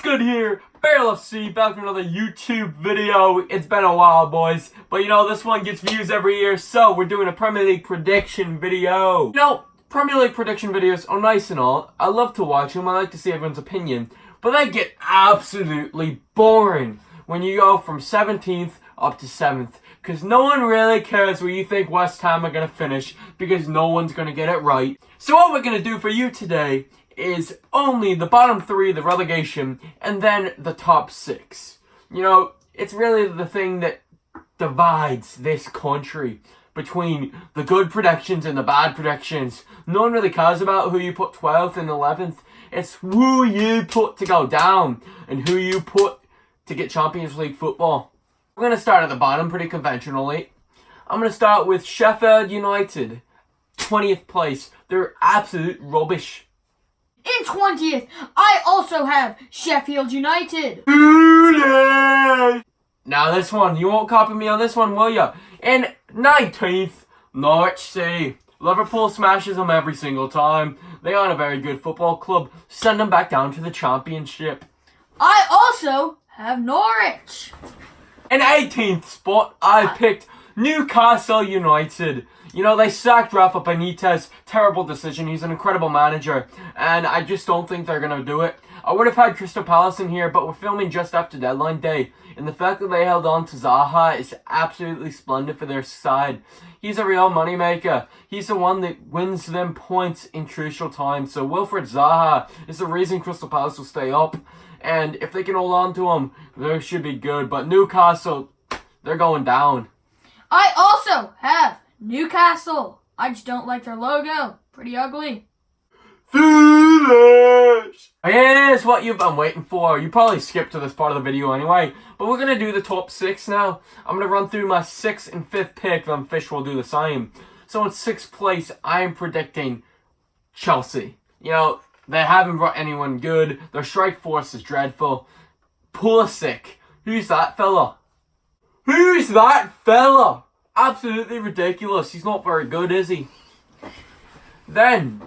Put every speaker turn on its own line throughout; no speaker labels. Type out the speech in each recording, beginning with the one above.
good here? Barrel FC back with another YouTube video. It's been a while, boys. But you know, this one gets views every year, so we're doing a Premier League prediction video. You know, Premier League prediction videos are nice and all. I love to watch them. I like to see everyone's opinion. But they get absolutely boring when you go from 17th up to 7th. Because no one really cares where you think West Ham are going to finish, because no one's going to get it right. So what we're going to do for you today is only the bottom 3, the relegation, and then the top 6. You know, it's really the thing that divides this country between the good predictions and the bad predictions. No one really cares about who you put 12th and 11th. It's who you put to go down and who you put to get Champions League football. We're going to start at the bottom pretty conventionally. I'm going to start with Sheffield United, 20th place. They're absolute rubbish.
In 20th, I also have Sheffield United.
Now this one, you won't copy me on this one, will ya? In 19th, Norwich City. Liverpool smashes them every single time. They aren't a very good football club. Send them back down to the Championship.
I also have Norwich.
In 18th spot, I picked Newcastle United. You know, they sacked Rafa Benitez. Terrible decision. He's an incredible manager. And I just don't think they're going to do it. I would have had Crystal Palace in here, but we're filming just after deadline day. And the fact that they held on to Zaha is absolutely splendid for their side. He's a real moneymaker. He's the one that wins them points in crucial times. So Wilfried Zaha is the reason Crystal Palace will stay up. And if they can hold on to him, they should be good. But Newcastle, they're going down.
I also have Newcastle. I just don't like their logo. Pretty ugly.
Foolish! Here's what you've been waiting for. You probably skipped to this part of the video anyway. But we're going to do the top 6 now. I'm going to run through my 6th and 5th pick. Then Fish will do the same. So in 6th place, I'm predicting Chelsea. You know, they haven't brought anyone good. Their strike force is dreadful. Pulisic. Who's that fella? Who's that fella? Absolutely ridiculous. He's not very good, is he? Then,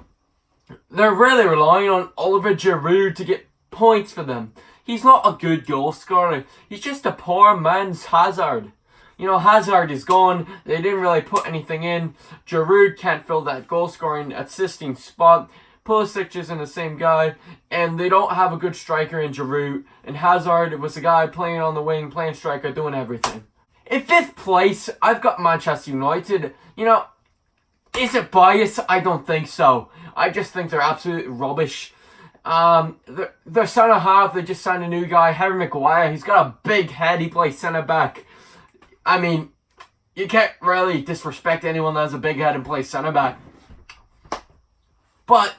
they're really relying on Oliver Giroud to get points for them. He's not a good goal scorer. He's just a poor man's Hazard. You know, Hazard is gone. They didn't really put anything in. Giroud can't fill that goal scoring, assisting spot. Pulisic isn't the same guy, and they don't have a good striker in Giroud. And Hazard was a guy playing on the wing, playing striker, doing everything. In 5th place, I've got Manchester United. You know, is it bias? I don't think so. I just think they're absolute rubbish. Their centre half, they just signed a new guy, Harry Maguire. He's got a big head. He plays centre back. I mean, you can't really disrespect anyone that has a big head and plays centre back. But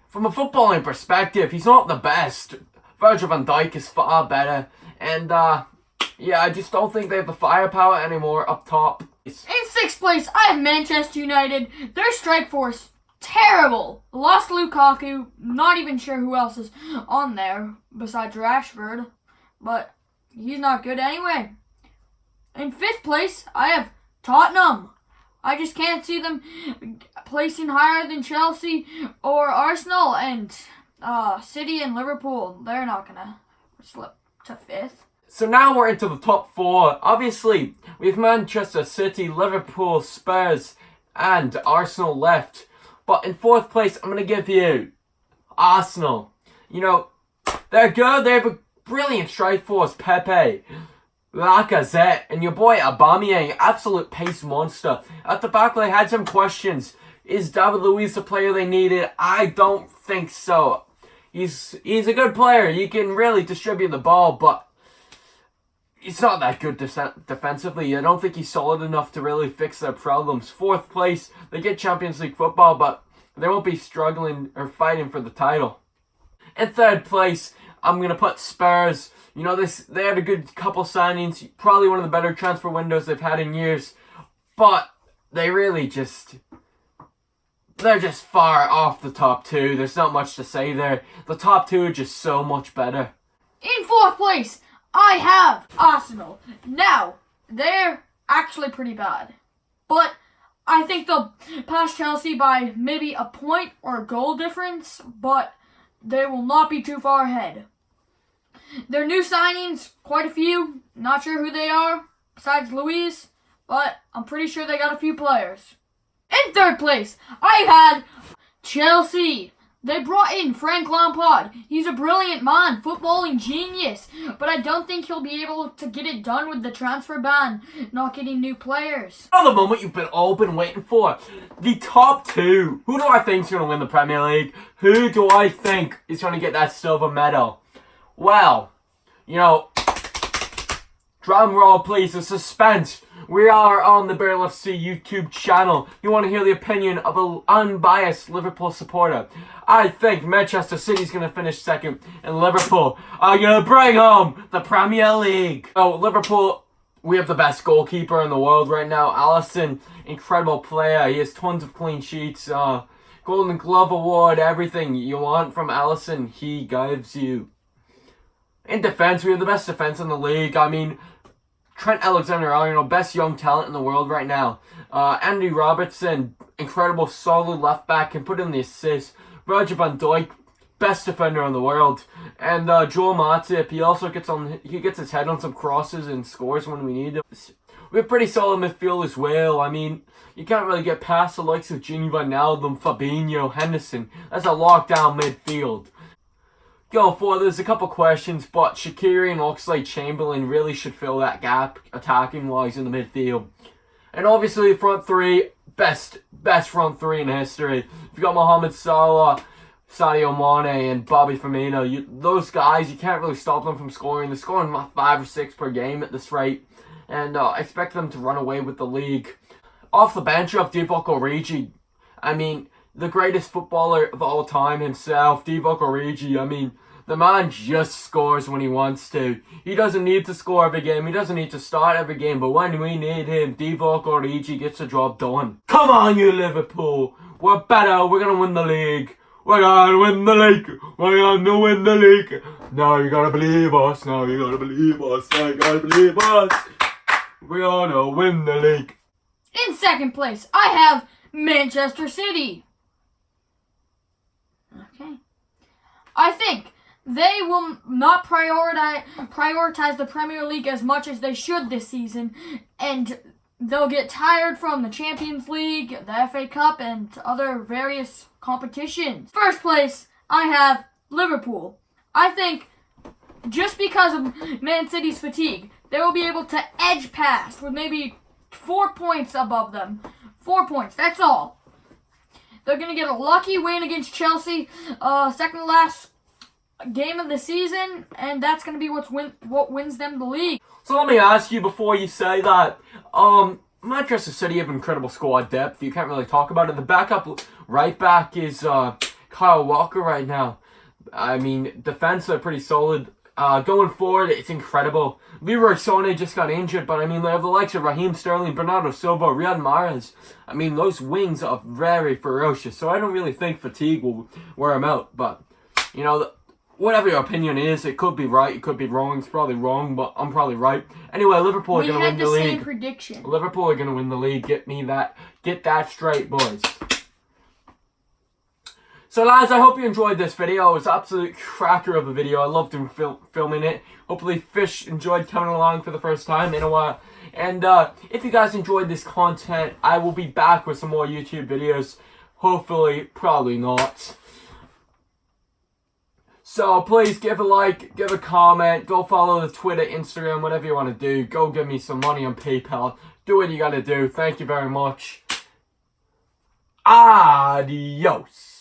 from a footballing perspective, he's not the best. Virgil van Dijk is far better. And yeah, I just don't think they have the firepower anymore up top.
In 6th place, I have Manchester United. Their strike force, terrible. Lost Lukaku. Not even sure who else is on there besides Rashford. But he's not good anyway. In 5th place, I have Tottenham. I just can't see them placing higher than Chelsea or Arsenal, and City and Liverpool. They're not going to slip to 5th.
So now we're into the top 4. Obviously, we have Manchester City, Liverpool, Spurs, and Arsenal left. But in 4th place, I'm going to give you Arsenal. You know, they're good. They have a brilliant strike force. Pepe, Lacazette, and your boy Aubameyang, absolute pace monster. At the back, they had some questions. Is David Luiz the player they needed? I don't think so. He's a good player. He can really distribute the ball, but he's not that good defensively. I don't think he's solid enough to really fix their problems. 4th place, they get Champions League football, but they won't be struggling or fighting for the title. In 3rd place, I'm going to put Spurs. You know, they had a good couple signings. Probably one of the better transfer windows they've had in years. But they really they're just far off the top 2. There's not much to say there. The top 2 are just so much better.
In 4th place, I have Arsenal. Now, they're actually pretty bad. But I think they'll pass Chelsea by maybe a point or a goal difference, but they will not be too far ahead. Their new signings, quite a few. Not sure who they are, besides Luis, but I'm pretty sure they got a few players. In third place, I had Chelsea. They brought in Frank Lampard. He's a brilliant man, footballing genius, but I don't think he'll be able to get it done with the transfer ban, not getting new players.
Now the moment you've all been waiting for. The top two. Who do I think is going to win the Premier League? Who do I think is going to get that silver medal? Well, you know, drum roll please, the suspense. We are on the Barrel FC YouTube channel. You want to hear the opinion of an unbiased Liverpool supporter. I think Manchester City's going to finish second and Liverpool are going to bring home the Premier League. Oh, Liverpool, we have the best goalkeeper in the world right now. Alisson, incredible player. He has tons of clean sheets. Golden Glove Award, everything you want from Alisson, he gives you. In defense, we have the best defense in the league. I mean, Trent Alexander-Arnold, best young talent in the world right now. Andy Robertson, incredible solid left back, can put in the assist. Virgil van Dijk, best defender in the world. And Joel Matip, he gets his head on some crosses and scores when we need it. We have pretty solid midfield as well. I mean, you can't really get past the likes of Gini Wijnaldum, Fabinho, Henderson. That's a lockdown midfield. Go for there's a couple questions, but Shaqiri and Oxlade-Chamberlain really should fill that gap attacking wise in the midfield. And obviously front three, best front three in history. You've got Mohamed Salah, Sadio Mane, and Bobby Firmino. Those guys, you can't really stop them from scoring. They're scoring 5 or 6 per game at this rate, and I expect them to run away with the league. Off the bench, you have Divock Origi. I mean, the greatest footballer of all time himself, Divock Origi. I mean, the man just scores when he wants to. He doesn't need to score every game. He doesn't need to start every game. But when we need him, Divock Origi gets the job done. Come on, you Liverpool. We're better. We're going to win the league. We're going to win the league. We're going to win the league. No, you got to believe us. No, you got to believe us. No, you got to believe us. We're going to win the league.
In second place, I have Manchester City. Okay. I think they will not prioritize the Premier League as much as they should this season, and they'll get tired from the Champions League, the FA Cup, and other various competitions. First place, I have Liverpool. I think just because of Man City's fatigue, they will be able to edge past with maybe 4 points above them. 4 points, that's all. They're going to get a lucky win against Chelsea, second to last game of the season, and that's going to be what wins them the league.
So let me ask you before you say that, Manchester City have incredible squad depth. You can't really talk about it. The backup right back is Kyle Walker right now. I mean, defense are pretty solid. Going forward, it's incredible. Leroy Sané just got injured, but I mean, they have the likes of Raheem Sterling, Bernardo Silva, Riyad Mahrez. I mean, those wings are very ferocious, so I don't really think fatigue will wear them out. But, you know, whatever your opinion is, it could be right, it could be wrong. It's probably wrong, but I'm probably right. Anyway, Liverpool are going to win the league.
We had the same prediction.
Liverpool are going to win the league. Get that straight, boys. So lads, I hope you enjoyed this video. It was an absolute cracker of a video. I loved filming it. Hopefully Fish enjoyed coming along for the first time in a while. And if you guys enjoyed this content, I will be back with some more YouTube videos. Hopefully, probably not. So please give a like, give a comment, go follow the Twitter, Instagram, whatever you want to do. Go give me some money on PayPal. Do what you gotta do. Thank you very much. Adios.